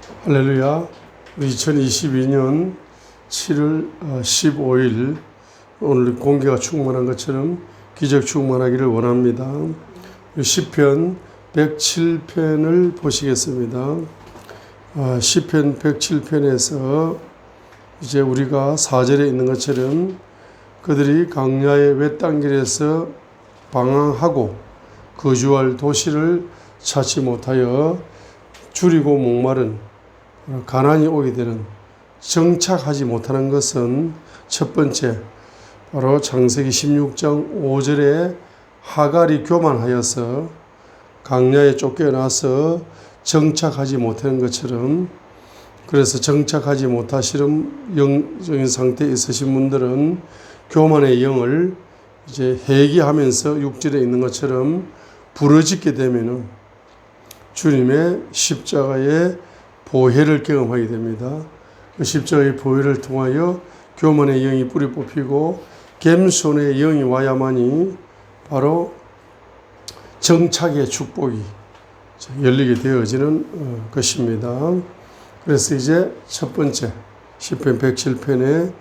할렐루야. 2022년 7월 15일 오늘 공기가 충만한 것처럼 기적 충만하기를 원합니다. 시편 107편을 보시겠습니다. 시편 107편에서 이제 우리가 4절에 있는 것처럼 그들이 광야의 외딴길에서 방황하고 거주할 도시를 찾지 못하여 줄이고 목마른 가난이 오게 되는, 정착하지 못하는 것은 첫 번째 바로 창세기 16장 5절에 하갈이 교만하여서 광야에 쫓겨나서 정착하지 못하는 것처럼, 그래서 정착하지 못하시는 영적인 상태에 있으신 분들은 교만의 영을 이제 회개하면서 6절에 있는 것처럼 부르짖게 되면은 주님의 십자가의 보혈을 경험하게 됩니다. 그 십자가의 보혈을 통하여 교만의 영이 뿌리 뽑히고 겸손의 영이 와야만이 바로 정착의 축복이 열리게 되어지는 것입니다. 그래서 이제 첫 번째 시편 107편에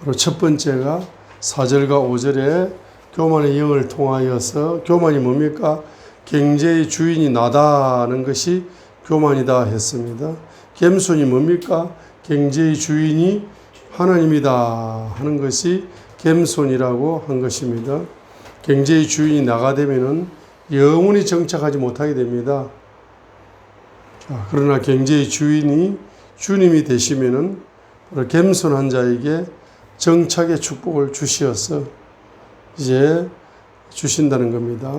바로 첫 번째가 4절과 5절에 교만의 영을 통하여서, 교만이 뭡니까? 경제의 주인이 나다는 것이 교만이다 했습니다. 겸손이 뭡니까? 경제의 주인이 하나님이다 하는 것이 겸손이라고 한 것입니다. 경제의 주인이 나가 되면은 영원히 정착하지 못하게 됩니다. 그러나 경제의 주인이 주님이 되시면은 겸손한 자에게 정착의 축복을 주시어서 이제 주신다는 겁니다.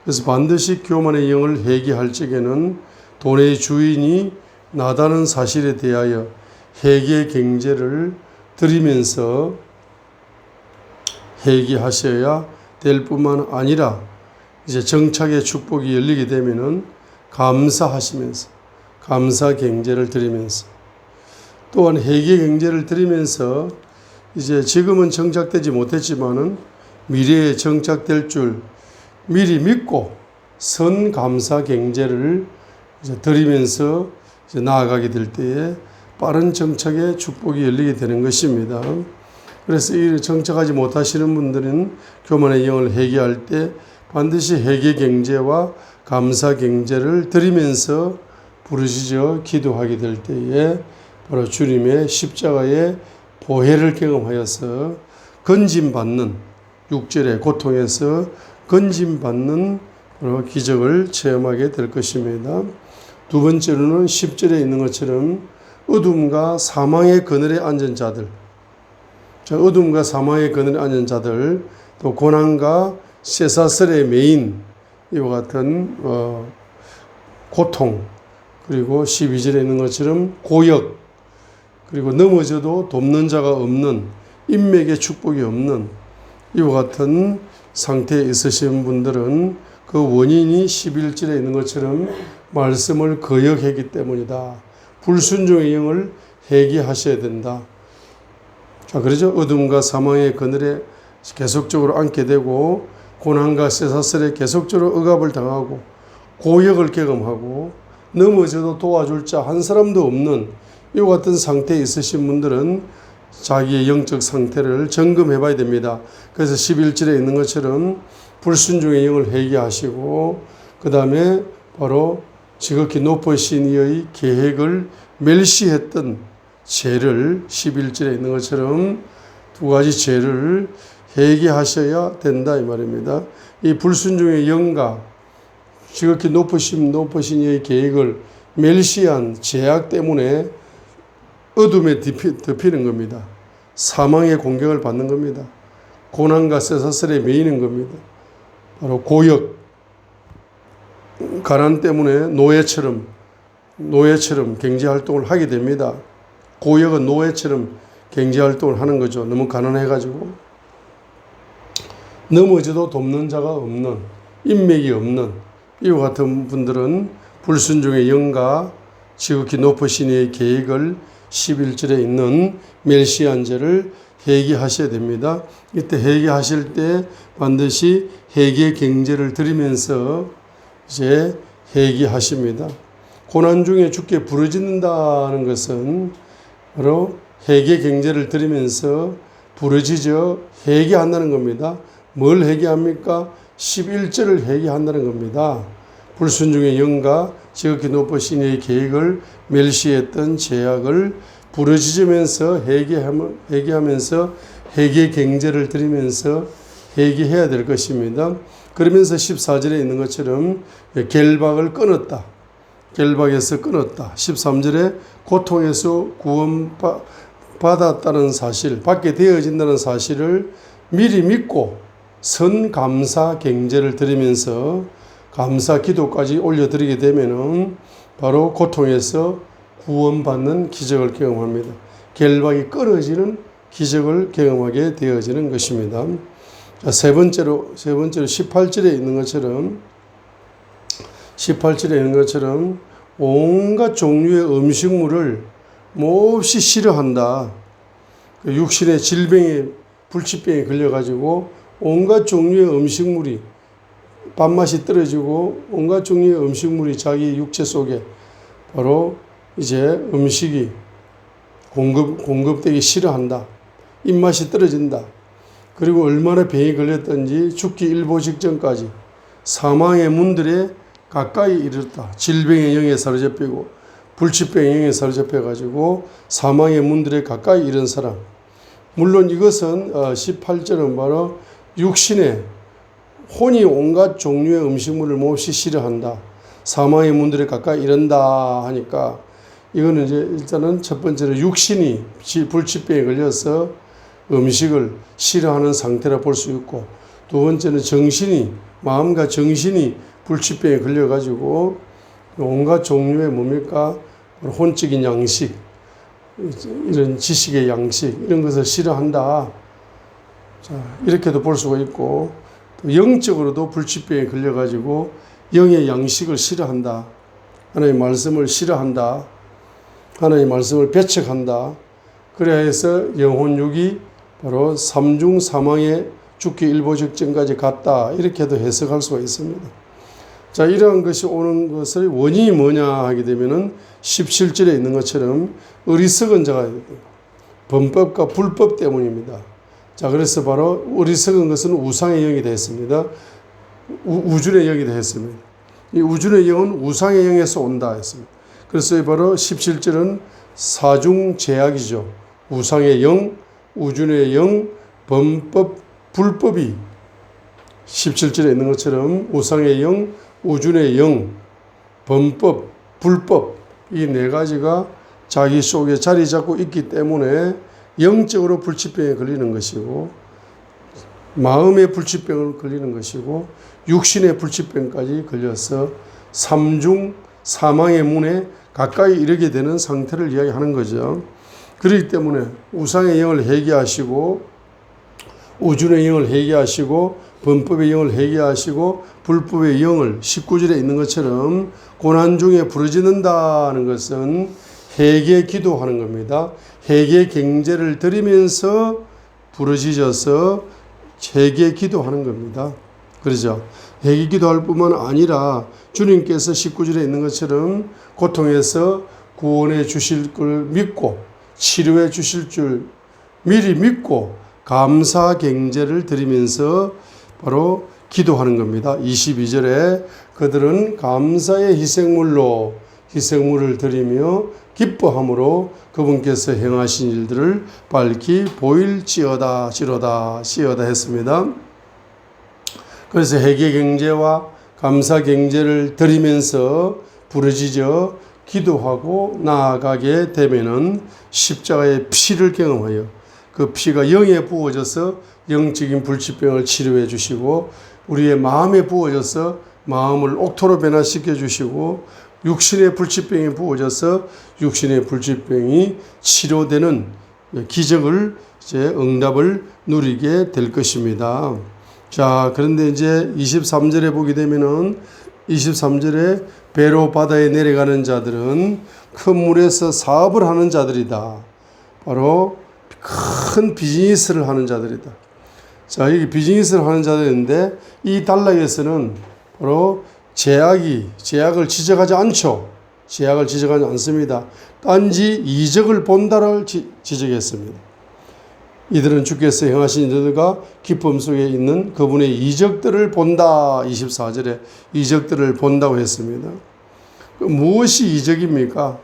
그래서 반드시 교만의 영을 회개할 적에는 돈의 주인이 나다는 사실에 대하여 회개 경제를 드리면서 회개하셔야 될 뿐만 아니라 이제 정착의 축복이 열리게 되면은 감사하시면서, 감사 경제를 드리면서, 또한 회개 경제를 드리면서 이제 지금은 정착되지 못했지만은 미래에 정착될 줄 미리 믿고 선 감사 경제를 이제 드리면서 이제 나아가게 될 때에 빠른 정착의 축복이 열리게 되는 것입니다. 그래서 이 정착하지 못하시는 분들은 교만의 영을 회개할 때 반드시 회개 경제와 감사 경제를 드리면서 부르짖어 기도하게 될 때에 바로 주님의 십자가의 보혈을 경험하여서 건짐받는, 6절의 고통에서 건짐받는 기적을 체험하게 될 것입니다. 두 번째로는 10절에 있는 것처럼 어둠과 사망의 그늘에 앉은 자들, 어둠과 사망의 그늘에 앉은 자들, 또 고난과 쇠사슬에 매인 이와 같은 고통, 그리고 12절에 있는 것처럼 고역, 그리고 넘어져도 돕는 자가 없는, 인맥의 축복이 없는 이와 같은 상태에 있으신 분들은 그 원인이 11절에 있는 것처럼 말씀을 거역했기 때문이다. 불순종의 영을 회개하셔야 된다. 자, 그러죠? 어둠과 사망의 그늘에 계속적으로 앉게 되고 고난과 쇠사슬에 계속적으로 억압을 당하고 고역을 경험하고 넘어져도 도와줄 자 한 사람도 없는 이와 같은 상태에 있으신 분들은 자기의 영적 상태를 점검해 봐야 됩니다. 그래서 11절에 있는 것처럼 불순종의 영을 회개하시고 그 다음에 바로 지극히 높으신 이의 계획을 멸시했던 죄를, 11절에 있는 것처럼 두 가지 죄를 회개하셔야 된다 이 말입니다. 이 불순종의 영과 지극히 높으신 이의 계획을 멸시한 죄악 때문에 어둠에 덮이는 겁니다. 사망의 공격을 받는 겁니다. 고난과 쇠사슬에 매이는 겁니다. 바로 고역, 가난 때문에 노예처럼 경제활동을 하게 됩니다. 고역은 노예처럼 경제활동을 하는 거죠. 너무 가난해가지고. 넘어져도 돕는 자가 없는, 인맥이 없는 이와 같은 분들은 불순종의 영과 지극히 높으신 이의 계획을 11절에 있는 멸시한 죄를 회개하셔야 됩니다. 이때 회개하실 때 반드시 회개 경제를 드리면서 이제 회개하십니다. 고난 중에 주께 부르짖는다는 것은 바로 회개 경제를 드리면서 부르짖어 회개한다는 겁니다. 뭘 회개합니까? 11절을 회개한다는 겁니다. 불순종의 영과 지극히 높으신 이의 계획을 멸시했던 죄악을 부르짖으면서 회개하면서 회개 경제를 드리면서 회개해야 될 것입니다. 그러면서 14절에 있는 것처럼 결박을 끊었다. 결박에서 끊었다. 13절에 고통에서 구원받았다는 사실, 받게 되어진다는 사실을 미리 믿고 선감사 경제를 드리면서 감사 기도까지 올려드리게 되면은 바로 고통에서 구원받는 기적을 경험합니다. 결박이 끊어지는 기적을 경험하게 되어지는 것입니다. 자, 세 번째로 18절에 있는 것처럼 온갖 종류의 음식물을 몹시 싫어한다. 육신의 질병에 불치병에 걸려가지고 온갖 종류의 음식물이 밥맛이 떨어지고 온갖 종류의 음식물이 자기 육체 속에 바로 이제 음식이 공급되기 싫어한다. 입맛이 떨어진다. 그리고 얼마나 병이 걸렸던지 죽기 일보 직전까지 사망의 문들에 가까이 이르렀다. 질병의 영에 사로잡히고 불치병의 영에 사로잡혀가지고 사망의 문들에 가까이 이른 사람. 물론 이것은 18절은 바로 육신의 혼이 온갖 종류의 음식물을 몹시 싫어한다. 사망의 문들에 가까이 이른다 하니까 이거는 이제 일단은 첫 번째로 육신이 불치병에 걸려서 음식을 싫어하는 상태라 볼 수 있고, 두 번째는 정신이, 마음과 정신이 불치병에 걸려가지고 온갖 종류의 뭡니까? 혼적인 양식, 이런 지식의 양식, 이런 것을 싫어한다. 자, 이렇게도 볼 수가 있고, 또 영적으로도 불치병에 걸려가지고 영의 양식을 싫어한다. 하나님의 말씀을 싫어한다. 하나님의 말씀을 배척한다. 그래야 해서 영혼육이 바로 삼중 사망에 죽기 일보 직전까지 갔다. 이렇게도 해석할 수가 있습니다. 자, 이러한 것이 오는 것의 원인이 뭐냐 하게 되면은 17절에 있는 것처럼 어리석은 자가 범법과 불법 때문입니다. 자, 그래서 바로 어리석은 것은 우상의 영이 되었습니다. 우준의 영이 되었습니다. 이 우준의 영은 우상의 영에서 온다 했습니다. 그래서 바로 17절은 사중 제약이죠. 우상의 영, 우준의 영, 범법, 불법이 17절에 있는 것처럼 우상의 영, 우준의 영, 범법, 불법 이 네 가지가 자기 속에 자리 잡고 있기 때문에 영적으로 불치병에 걸리는 것이고, 마음의 불치병을 걸리는 것이고, 육신의 불치병까지 걸려서 삼중 사망의 문에 가까이 이르게 되는 상태를 이야기하는 거죠. 그렇기 때문에 우상의 영을 회개하시고, 우준의 영을 회개하시고, 범법의 영을 회개하시고, 불법의 영을 19절에 있는 것처럼 고난 중에 부르짖는다는 것은 회개 기도하는 겁니다. 회개 경제를 드리면서 부르짖어서 회개 기도하는 겁니다. 그렇죠? 회개 기도할 뿐만 아니라 주님께서 19절에 있는 것처럼 고통에서 구원해 주실 걸 믿고 치료해 주실 줄 미리 믿고 감사 경제를 드리면서 바로 기도하는 겁니다. 22절에 그들은 감사의 희생물을 드리며 기뻐함으로 그분께서 행하신 일들을 밝히 보일지어다 시어다 했습니다. 그래서 회개 경제와 감사 경제를 드리면서 부르짖어 기도하고 나아가게 되면은 십자가의 피를 경험하여 그 피가 영에 부어져서 영적인 불치병을 치료해 주시고, 우리의 마음에 부어져서 마음을 옥토로 변화시켜 주시고, 육신의 불치병이 부어져서 육신의 불치병이 치료되는 기적을 이제 응답을 누리게 될 것입니다. 자, 그런데 이제 23절에 보게 되면은 23절에 배로 바다에 내려가는 자들은 큰 물에서 사업을 하는 자들이다. 바로 큰 비즈니스를 하는 자들이다. 자, 여기 비즈니스를 하는 자들인데 이 단락에서는 바로 제약을 지적하지 않죠. 제약을 지적하지 않습니다. 단지 이적을 본다를 지적했습니다. 이들은 주께서 행하신 일들과 기쁨 속에 있는 그분의 이적들을 본다. 24절에 이적들을 본다고 했습니다. 무엇이 이적입니까?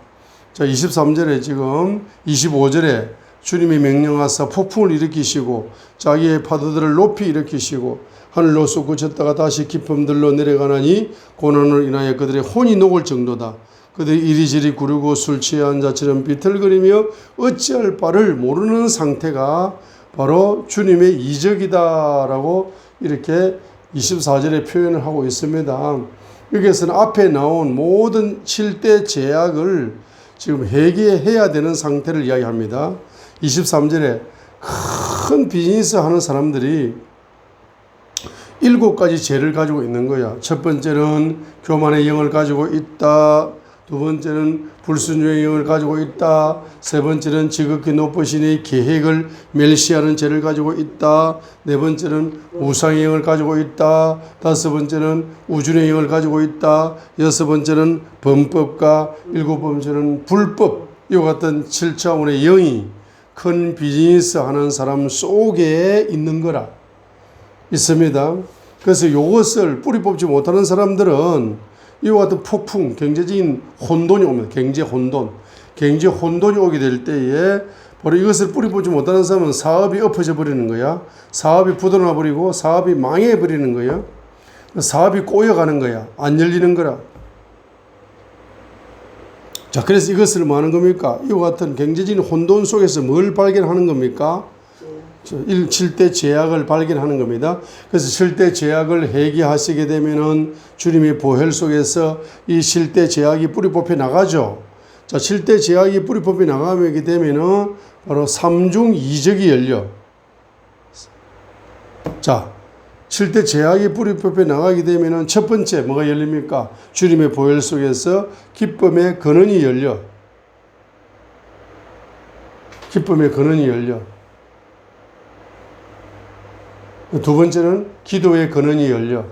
자, 23절에 지금 25절에 주님이 명령하사 폭풍을 일으키시고 자기의 파도들을 높이 일으키시고 하늘로 솟구쳤다가 다시 깊음들로 내려가나니 고난으로 인하여 그들의 혼이 녹을 정도다. 그들이 이리저리 구르고 술 취한 자처럼 비틀거리며 어찌할 바를 모르는 상태가 바로 주님의 이적이다라고 이렇게 24절에 표현을 하고 있습니다. 여기에서는 앞에 나온 모든 7대 제약을 지금 해결해야 되는 상태를 이야기합니다. 23절에 큰 비즈니스 하는 사람들이 7가지 죄를 가지고 있는 거야. 첫 번째는 교만의 영을 가지고 있다. 두 번째는 불순종의 영을 가지고 있다. 세 번째는 지극히 높으신 이 계획을 멸시하는 죄를 가지고 있다. 네 번째는 우상의 영을 가지고 있다. 다섯 번째는 우준의 영을 가지고 있다. 여섯 번째는 범법과 일곱 번째는 불법. 이와 같은 7차원의 영이 큰 비즈니스 하는 사람 속에 있는 거라 있습니다. 그래서 이것을 뿌리 뽑지 못하는 사람들은 이와 같은 폭풍, 경제적인 혼돈이 옵니다. 경제 혼돈이 오게 될 때에 바로 이것을 뿌리 뽑지 못하는 사람은 사업이 엎어져 버리는 거야. 사업이 부도나 버리고 사업이 망해 버리는 거야. 사업이 꼬여가는 거야. 안 열리는 거라. 자, 그래서 이것을 뭐 하는 겁니까? 이와 같은 경제적인 혼돈 속에서 뭘 발견하는 겁니까? 7대 제약을 발견하는 겁니다. 그래서 7대 제약을 해결하시게 되면은 주님의 보혈 속에서 이 7대 제약이 뿌리 뽑혀 나가죠. 자, 7대 제약이 뿌리 뽑혀 나가게 되면은 바로 3중 이적이 열려. 자, 7대 제약이 뿌리 뽑혀 나가게 되면은 첫 번째 뭐가 열립니까? 주님의 보혈 속에서 기쁨의 근원이 열려. 기쁨의 근원이 열려. 두 번째는 기도의 근원이 열려.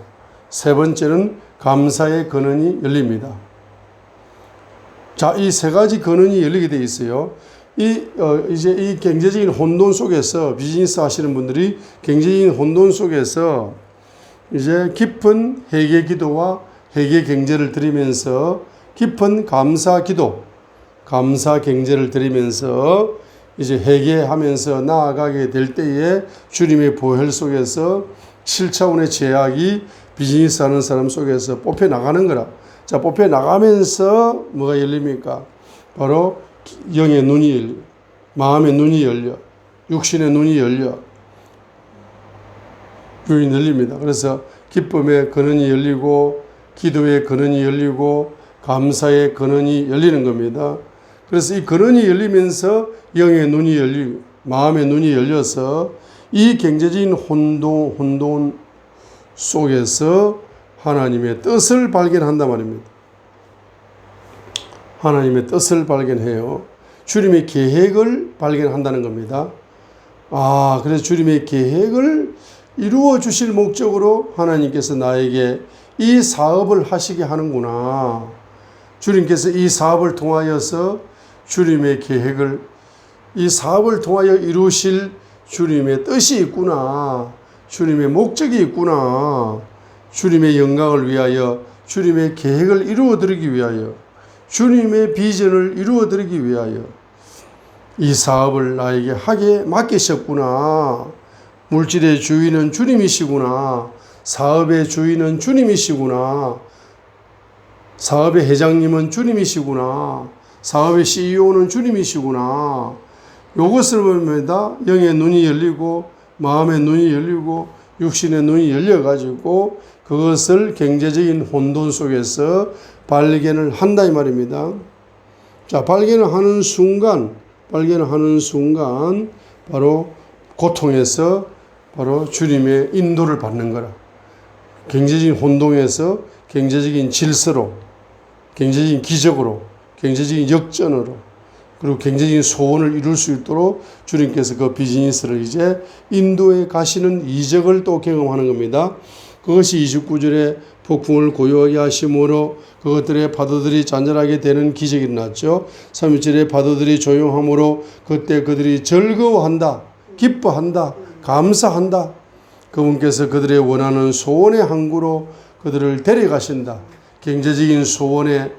세 번째는 감사의 근원이 열립니다. 자, 이 세 가지 근원이 열리게 돼 있어요. 이제 이 경제적인 혼돈 속에서 비즈니스 하시는 분들이 경제적인 혼돈 속에서 이제 깊은 회개 기도와 회개 경제를 드리면서 깊은 감사 기도, 감사 경제를 드리면서 이제 회개하면서 나아가게 될 때에 주님의 보혈 속에서 7차원의 제약이 비즈니스 하는 사람 속에서 뽑혀 나가는 거라. 자, 뽑혀 나가면서 뭐가 열립니까? 바로 영의 눈이 열려, 마음의 눈이 열려, 육신의 눈이 열려, 눈이 열립니다. 그래서 기쁨의 근원이 열리고, 기도의 근원이 열리고, 감사의 근원이 열리는 겁니다. 그래서 이 근원이 열리면서 영의 눈이 열리고 마음의 눈이 열려서 이 경제적인 혼돈 속에서 하나님의 뜻을 발견한단 말입니다. 하나님의 뜻을 발견해요. 주님의 계획을 발견한다는 겁니다. 아, 그래서 주님의 계획을 이루어 주실 목적으로 하나님께서 나에게 이 사업을 하시게 하는구나. 주님께서 이 사업을 통하여서 주님의 계획을, 이 사업을 통하여 이루실 주님의 뜻이 있구나. 주님의 목적이 있구나. 주님의 영광을 위하여, 주님의 계획을 이루어드리기 위하여, 주님의 비전을 이루어드리기 위하여 이 사업을 나에게 하게 맡기셨구나. 물질의 주인은 주님이시구나. 사업의 주인은 주님이시구나. 사업의 회장님은 주님이시구나. 사업의 CEO는 주님이시구나. 이것을 보면다 영의 눈이 열리고 마음의 눈이 열리고 육신의 눈이 열려가지고 그것을 경제적인 혼돈 속에서 발견을 한다 이 말입니다. 자, 발견을 하는 순간 바로 고통에서 바로 주님의 인도를 받는 거라. 경제적인 혼동에서 경제적인 질서로, 경제적인 기적으로, 경제적인 역전으로, 그리고 경제적인 소원을 이룰 수 있도록 주님께서 그 비즈니스를 이제 인도에 가시는 이적을 또 경험하는 겁니다. 그것이 29절에 폭풍을 고요하게 하심으로 그것들의 파도들이 잔잔하게 되는 기적이 일어났죠. 3일절에 파도들이 조용함으로 그때 그들이 즐거워한다, 기뻐한다, 감사한다. 그분께서 그들의 원하는 소원의 항구로 그들을 데려가신다. 경제적인 소원을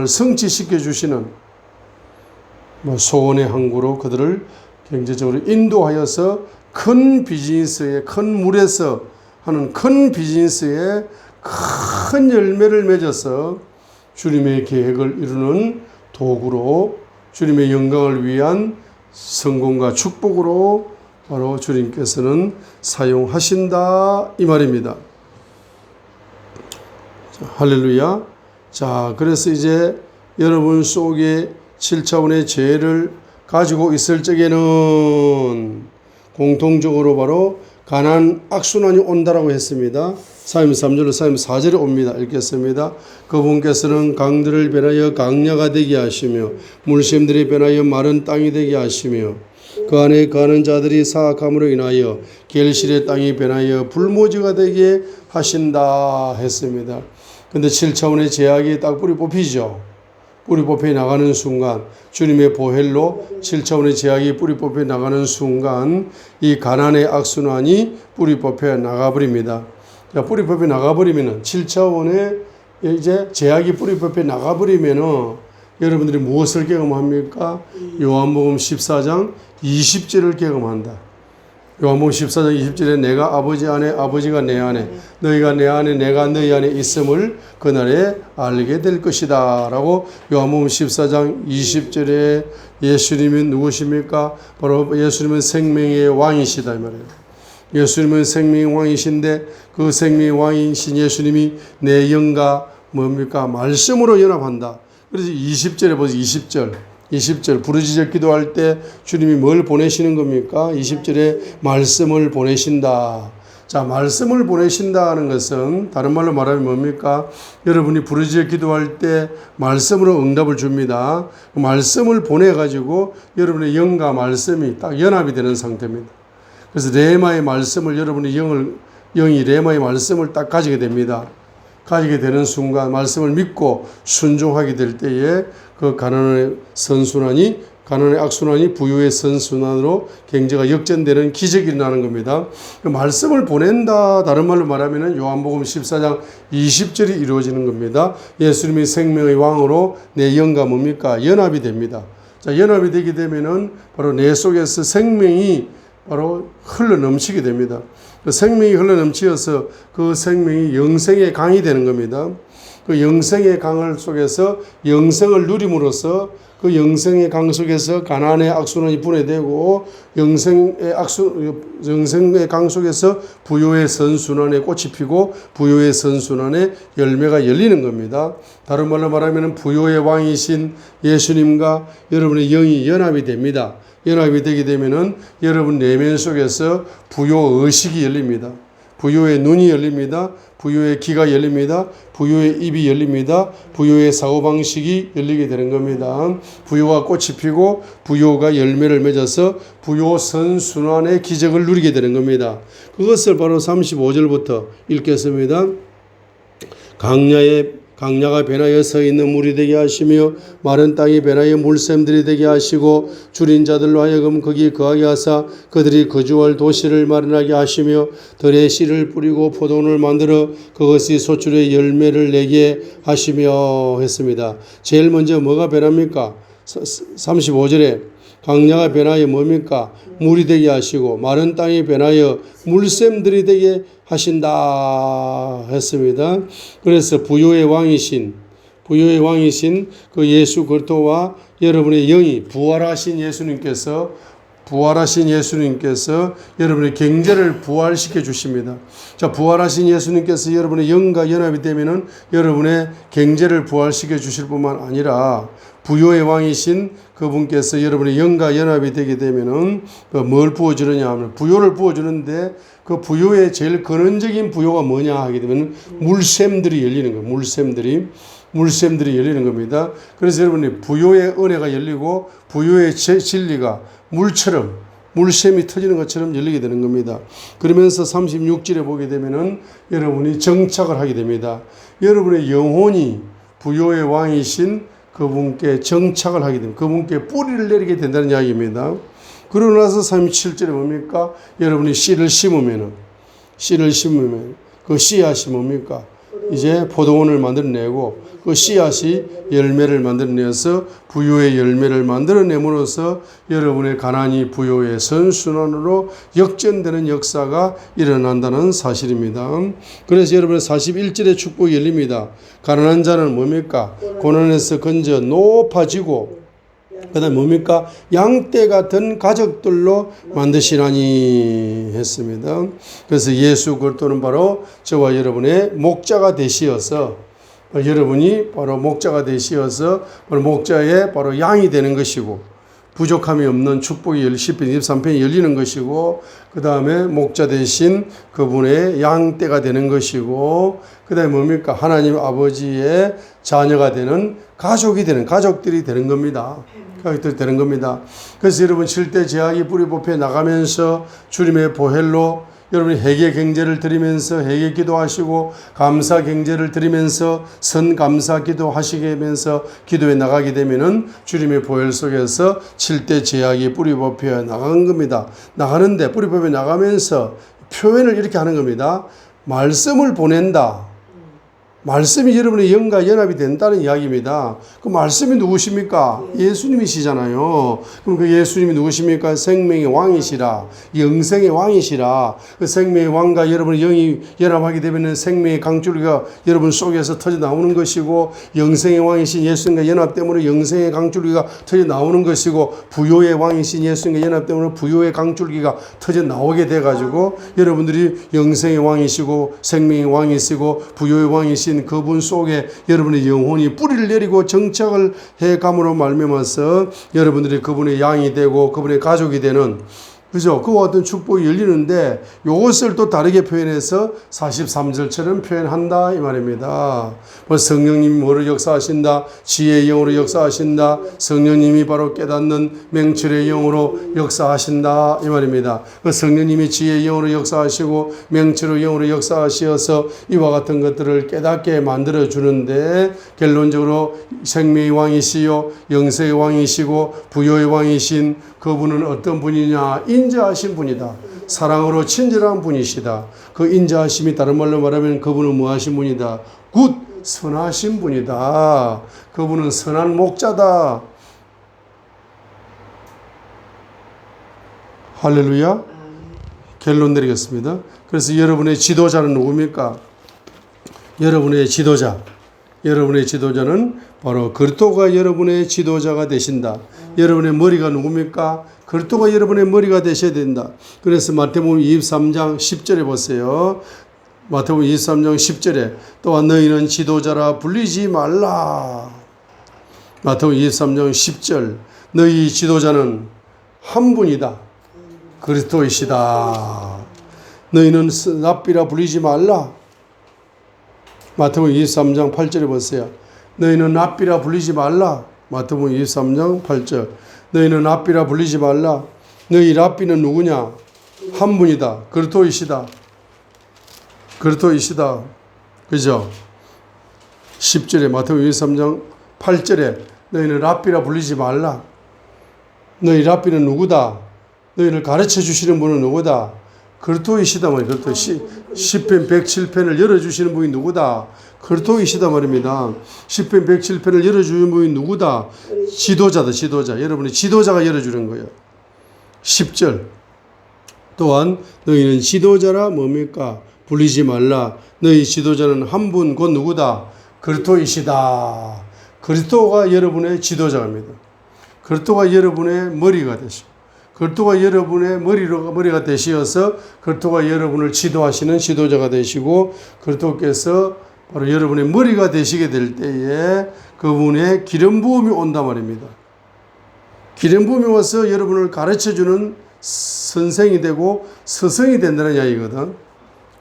성취시켜 주시는 소원의 항구로 그들을 경제적으로 인도하여서 큰 비즈니스에, 큰 물에서 하는 큰 비즈니스에 큰 열매를 맺어서 주님의 계획을 이루는 도구로, 주님의 영광을 위한 성공과 축복으로 바로 주님께서는 사용하신다 이 말입니다. 자, 할렐루야. 자, 그래서 이제 여러분 속에 7차원의 죄를 가지고 있을 적에는 공통적으로 바로 가난 악순환이 온다라고 했습니다. 3절로 4절에 옵니다. 읽겠습니다. 그분께서는 강들을 변하여 강야가 되게 하시며 물샘들이 변하여 마른 땅이 되게 하시며 그 안에 거하는 자들이 사악함으로 인하여 결실의 땅이 변하여 불모지가 되게 하신다 했습니다. 근데 7차원의 제약이 딱 뿌리 뽑히죠. 뿌리 뽑혀 나가는 순간, 주님의 보혈로 7차원의 제약이 뿌리 뽑혀 나가는 순간 이 가난의 악순환이 뿌리 뽑혀 나가버립니다. 자, 뿌리 뽑혀 나가버리면은 7차원의 이제 제약이 뿌리 뽑혀 나가버리면은 여러분들이 무엇을 경험합니까? 요한복음 14장 20절을 경험한다. 요한복음 14장 20절에 내가 아버지 안에 아버지가 내 안에 너희가 내 안에 내가 너희 안에 있음을 그날에 알게 될 것이다 라고 요한복음 14장 20절에 예수님이 누구십니까? 바로 예수님은 생명의 왕이시다 이 말이에요. 예수님은 생명의 왕이신데 그 생명의 왕이신 예수님이 내 영과 뭡니까? 말씀으로 연합한다. 그래서 20절에 보세요. 20절 부르짖어 기도할 때 주님이 뭘 보내시는 겁니까? 20절에 말씀을 보내신다. 자, 말씀을 보내신다 하는 것은 다른 말로 말하면 뭡니까? 여러분이 부르짖어 기도할 때 말씀으로 응답을 줍니다. 말씀을 보내가지고 여러분의 영과 말씀이 딱 연합이 되는 상태입니다. 그래서 레마의 말씀을 여러분의 영이 레마의 말씀을 딱 가지게 됩니다. 가지게 되는 순간 말씀을 믿고 순종하게 될 때에 그 가난의 악순환이 부유의 선순환으로 경제가 역전되는 기적이 일어나는 겁니다. 그 말씀을 보낸다. 다른 말로 말하면 요한복음 14장 20절이 이루어지는 겁니다. 예수님이 생명의 왕으로 내 영과 뭡니까? 연합이 됩니다. 자, 연합이 되게 되면은 바로 내 속에서 생명이 바로 흘러 넘치게 됩니다. 그 생명이 흘러 넘치어서 그 생명이 영생의 강이 되는 겁니다. 그 영생의 강 속에서 영생을 누림으로써 그 영생의 강 속에서 가난의 악순환이 분해되고 영생의 강 속에서 부요의 선순환에 꽃이 피고 부요의 선순환에 열매가 열리는 겁니다. 다른 말로 말하면 부요의 왕이신 예수님과 여러분의 영이 연합이 됩니다. 연합이 되게 되면은 여러분 내면 속에서 부요 의식이 열립니다. 부요의 눈이 열립니다. 부요의 귀가 열립니다. 부요의 입이 열립니다. 부요의 사고방식이 열리게 되는 겁니다. 부요가 꽃이 피고 부요가 열매를 맺어서 부요 선순환의 기적을 누리게 되는 겁니다. 그것을 바로 35절부터 읽겠습니다. 강야가 변하여 서 있는 물이 되게 하시며 마른 땅이 변하여 물샘들이 되게 하시고 줄인 자들로 하여금 거기에 거하게 하사 그들이 거주할 도시를 마련하게 하시며 들에 씨를 뿌리고 포도원을 만들어 그것이 소출의 열매를 내게 하시며 했습니다. 제일 먼저 뭐가 변합니까? 35절에 강야가 변하여 뭡니까? 물이 되게 하시고 마른 땅이 변하여 물샘들이 되게 하신다 했습니다. 그래서 부요의 왕이신 그 예수 그리스도와 여러분의 영이 부활하신 예수님께서 여러분의 경제를 부활시켜 주십니다. 자, 부활하신 예수님께서 여러분의 영과 연합이 되면은 여러분의 경제를 부활시켜 주실 뿐만 아니라 부요의 왕이신 그분께서 여러분의 영과 연합이 되게 되면은 뭘 부어주느냐 하면 부요를 부어주는데 그 부요의 제일 근원적인 부요가 뭐냐 하게 되면 물샘들이 열리는 거예요. 물샘들이 열리는 겁니다. 그래서 여러분이 부요의 은혜가 열리고 부요의 진리가 물처럼 물샘이 터지는 것처럼 열리게 되는 겁니다. 그러면서 36절에 보게 되면은 여러분이 정착을 하게 됩니다. 여러분의 영혼이 부요의 왕이신 그분께 정착을 하게 됩니다. 그분께 뿌리를 내리게 된다는 이야기입니다. 그러고 나서 37절에 뭡니까? 여러분이 씨를 심으면 그 씨앗이 뭡니까? 이제 포도원을 만들어내고 그 씨앗이 열매를 만들어내서 부요의 열매를 만들어냄으로써 여러분의 가난이 부요의 선순환으로 역전되는 역사가 일어난다는 사실입니다. 그래서 여러분의 41절의 축복이 열립니다. 가난한 자는 뭡니까? 고난에서 건져 높아지고 그 다음에 뭡니까? 양떼 같은 가족들로 만드시라니 했습니다. 그래서 예수 그리스도는 바로 저와 여러분의 목자가 되시어서 여러분이 바로 목자가 되시어서 바로 목자의 바로 양이 되는 것이고 부족함이 없는 축복이 10편 23편이 열리는 것이고 그 다음에 목자 대신 그분의 양떼가 되는 것이고 그 다음에 뭡니까? 하나님 아버지의 자녀가 되는 가족들이 되는 겁니다. 가족들이 되는 겁니다. 그래서 여러분 7대 제약이 뿌리 뽑혀 나가면서 주님의 보혈로 여러분이 회개 경제를 드리면서 회개 기도하시고 감사 경제를 드리면서 선감사 기도하시면서 기도에 나가게 되면은 주님의 보혈 속에서 7대 제약이 뿌리 뽑혀 나가는 겁니다. 나가는데 뿌리 뽑혀 나가면서 표현을 이렇게 하는 겁니다. 말씀을 보낸다. 말씀이 여러분의 영과 연합이 된다는 이야기입니다. 그 말씀이 누구십니까? 예수님이시잖아요. 그럼 그 예수님이 누구십니까? 생명의 왕이시라. 영생의 왕이시라. 그 생명의 왕과 여러분의 영이 연합하게 되면 생명의 강줄기가 여러분 속에서 터져 나오는 것이고 영생의 왕이신 예수님과 연합 때문에 영생의 강줄기가 터져 나오는 것이고 부요의 왕이신 예수님과 연합 때문에 부요의 강줄기가 터져 나오게 돼가지고 여러분들이 영생의 왕이시고 생명의 왕이시고 부요의 왕이신 그분 속에 여러분의 영혼이 뿌리를 내리고 정착을 해감으로 말미암아서 여러분들이 그분의 양이 되고 그분의 가족이 되는 그죠? 그와 같은 축복이 열리는데 이것을 또 다르게 표현해서 43절처럼 표현한다 이 말입니다. 뭐 성령님이 뭐로 역사하신다? 지혜의 영으로 역사하신다. 성령님이 바로 깨닫는 맹철의 영으로 역사하신다 이 말입니다. 그 성령님이 지혜의 영으로 역사하시고 맹철의 영으로 역사하시어서 이와 같은 것들을 깨닫게 만들어 주는데 결론적으로 생명의 왕이시요 영생의 왕이시고 부요의 왕이신 그분은 어떤 분이냐? 인자하신 분이다. 사랑으로 친절한 분이시다. 그 인자하심이 다른 말로 말하면 그분은 무하신 분이다. 굿 선하신 분이다. 그분은 선한 목자다. 할렐루야. 결론 내리겠습니다. 그래서 여러분의 지도자는 누굽니까? 여러분의 지도자는 바로 그리스도가 여러분의 지도자가 되신다. 여러분의 머리가 누굽니까? 그리스도가 여러분의 머리가 되셔야 된다. 그래서 마태복음 23장 10절에 보세요. 마태복음 23장 10절에 또한 너희는 지도자라 불리지 말라. 마태복음 23장 10절 너희 지도자는 한 분이다. 그리스도이시다. 너희는 랍비라 불리지 말라. 마태복음 23장 8절에 보세요. 너희는 랍비라 불리지 말라. 마태복음 23장 8절. 너희는 랍비라 불리지 말라. 너희 랍비는 누구냐? 한 분이다. 그리스도이시다. 그죠? 10절에 마태복음 23장 8절에 너희는 랍비라 불리지 말라. 너희 랍비는 누구다? 너희를 가르쳐 주시는 분은 누구다? 그리스도이시다 말이에요. 10편 107편을 열어주시는 분이 누구다? 그리스도이시다 말입니다. 10편 107편을 열어주는 분이 누구다? 지도자. 여러분의 지도자가 열어주는 거예요. 10절. 또한 너희는 지도자라 뭡니까? 불리지 말라. 너희 지도자는 한 분 곧 누구다? 그리스도이시다. 그리스도가 여러분의 지도자입니다. 그리스도가 여러분의 머리가 되시고 그리스도가 여러분의 머리가 되시어서 그리스도가 여러분을 지도하시는 지도자가 되시고 그리스도께서 바로 여러분의 머리가 되시게 될 때에 그분의 기름 부음이 온단 말입니다. 기름 부음이 와서 여러분을 가르쳐주는 선생이 되고 스승이 된다는 이야기거든.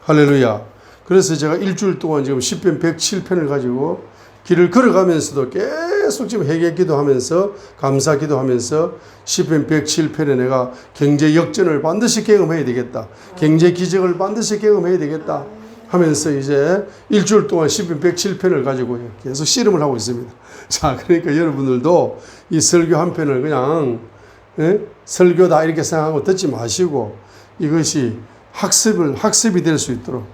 할렐루야. 그래서 제가 일주일 동안 지금 10편 107편을 가지고 길을 걸어가면서도 계속 지금 회개 기도하면서 감사 기도하면서 시편 107편에 내가 경제 역전을 반드시 경험해야 되겠다. 경제 기적을 반드시 경험해야 되겠다. 하면서 이제 일주일 동안 시편 107편을 가지고 계속 씨름을 하고 있습니다. 자, 그러니까 여러분들도 이 설교 한 편을 그냥 설교다 이렇게 생각하고 듣지 마시고 이것이 학습이 될 수 있도록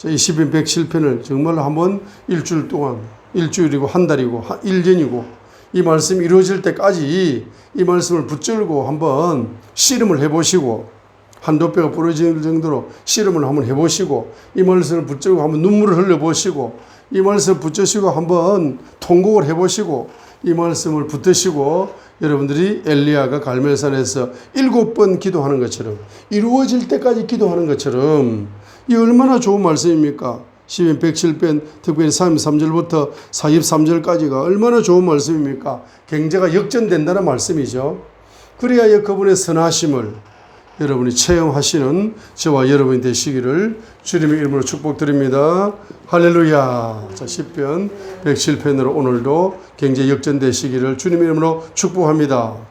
이 시편 107편을 정말로 한번 일주일 동안 일주일이고 한 달이고 1년이고 이 말씀이 이루어질 때까지 이 말씀을 붙들고 한번 씨름을 해보시고 한두 뼈가 부러질 정도로 씨름을 한번 해보시고 이 말씀을 붙들고 한번 눈물을 흘려보시고 이 말씀을 붙드시고 한번 통곡을 해보시고 이 말씀을 붙드시고 여러분들이 엘리야가 갈멜산에서 7번 기도하는 것처럼 이루어질 때까지 기도하는 것처럼 이 얼마나 좋은 말씀입니까? 시편 107편 특별히 33절부터 43절까지가 얼마나 좋은 말씀입니까? 경제가 역전된다는 말씀이죠. 그래야 그분의 선하심을 여러분이 체험하시는 저와 여러분이 되시기를 주님의 이름으로 축복드립니다. 할렐루야. 자, 시편 107편으로 오늘도 경제 역전되시기를 주님의 이름으로 축복합니다.